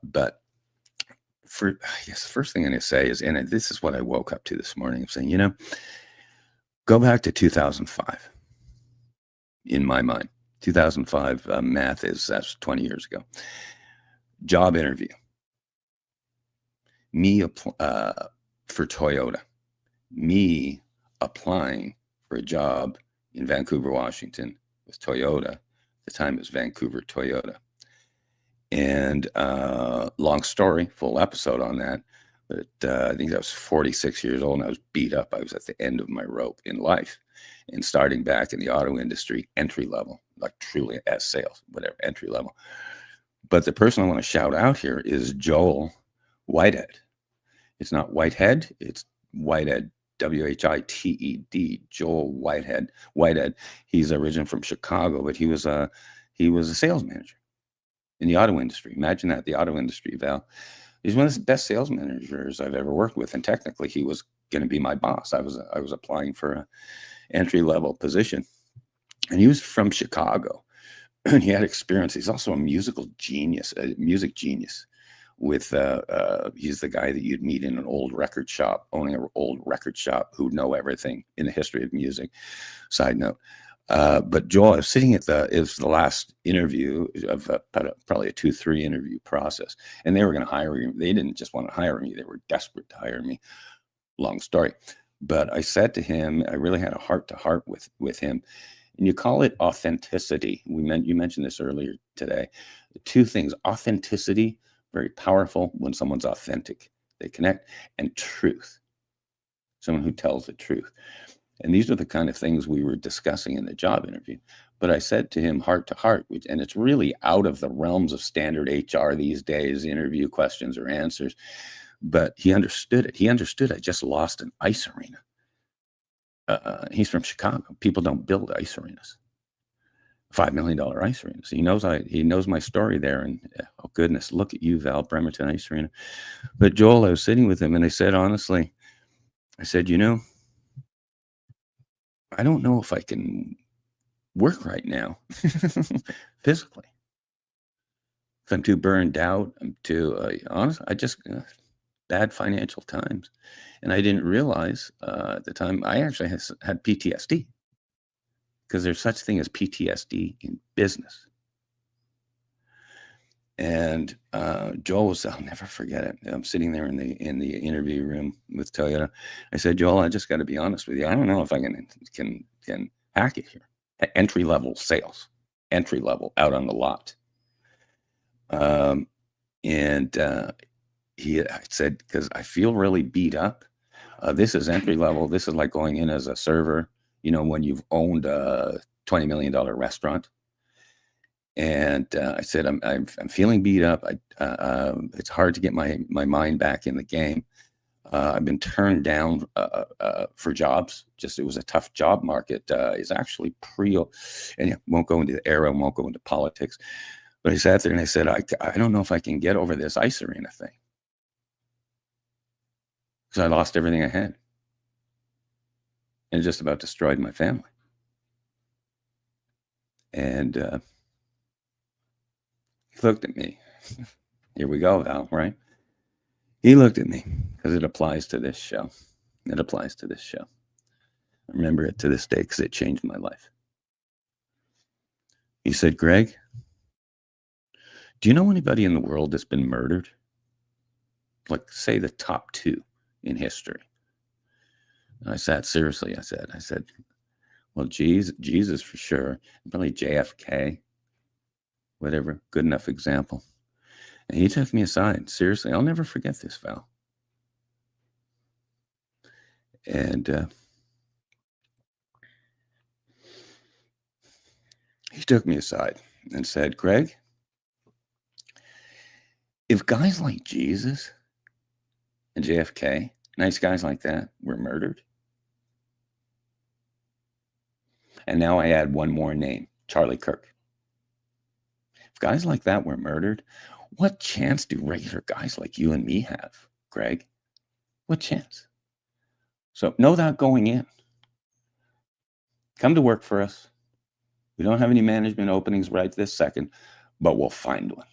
But I guess the first thing I'm going to say is, and this is what I woke up to this morning, I'm saying, go back to 2005 in my mind. 2005 math that's 20 years ago. Job interview. Me for Toyota. Me applying for a job in Vancouver, Washington with Toyota. At the time it was Vancouver Toyota. And long story, full episode on that. But I think I was 46 years old and I was beat up. I was at the end of my rope in life and starting back in the auto industry, entry level, like truly as sales, whatever, entry level. But the person I want to shout out here is Joel Whitehead. It's not Whitehead, it's Whitehead, Whited, Joel Whitehead. He's originally from Chicago, but he was a sales manager in the auto industry. Imagine that, the auto industry, Val. He's one of the best sales managers I've ever worked with, and technically he was going to be my boss. I was applying for an entry level position, and he was from Chicago, and he had experience. He's also a music genius. With he's the guy that you'd meet in an old record shop, owning an old record shop, who'd know everything in the history of music. Side note. But Joel, I was sitting it was the last interview of probably a 2-3 interview process, and they were going to hire me. They didn't just want to hire me; they were desperate to hire me. Long story, but I said to him, I really had a heart to heart with him, and you call it authenticity. You mentioned this earlier today. Two things: authenticity, very powerful when someone's authentic, they connect, and truth, someone who tells the truth. And these are the kind of things we were discussing in the job interview. But I said to him heart to heart, and it's really out of the realms of standard HR these days, interview questions or answers. But he understood it. He understood I just lost an ice arena. He's from Chicago. People don't build ice arenas. $5 million ice arenas. He knows my story there. And oh goodness, look at you, Val, Bremerton Ice Arena. But Joel, I was sitting with him and I said, honestly, I don't know if I can work right now physically. If I'm too burned out, I'm too honest. I just bad financial times, and I didn't realize at the time I actually had PTSD, because there's such thing as PTSD in business. And Joel was, I'll never forget it. I'm sitting there in the interview room with Toyota. I said, Joel, I just got to be honest with you. I don't know if I can hack it here. Entry level sales, entry level out on the lot. I said, because I feel really beat up. This is entry level. This is like going in as a server, when you've owned a $20 million restaurant. And I said, I'm feeling beat up. It's hard to get my mind back in the game. I've been turned down for jobs. It was a tough job market. It's actually and won't go into the era, won't go into politics. But I sat there and I said, I don't know if I can get over this ice arena thing, because I lost everything I had, and it just about destroyed my family. And he looked at me. Here we go, Val, right? He looked at me, because it applies to this show. It applies to this show. I remember it to this day because it changed my life. He said, Greg, do you know anybody in the world that's been murdered? Like, say, the top 2 in history. And I sat seriously. I said, well, Jesus for sure. Probably JFK. Whatever, good enough example. And he took me aside. Seriously, I'll never forget this, Val. And he took me aside and said, Greg, if guys like Jesus and JFK, nice guys like that, were murdered, and now I add one more name, Charlie Kirk. If guys like that were murdered, what chance do regular guys like you and me have, Greg? What chance? So know that going in. Come to work for us. We don't have any management openings right this second, but we'll find one.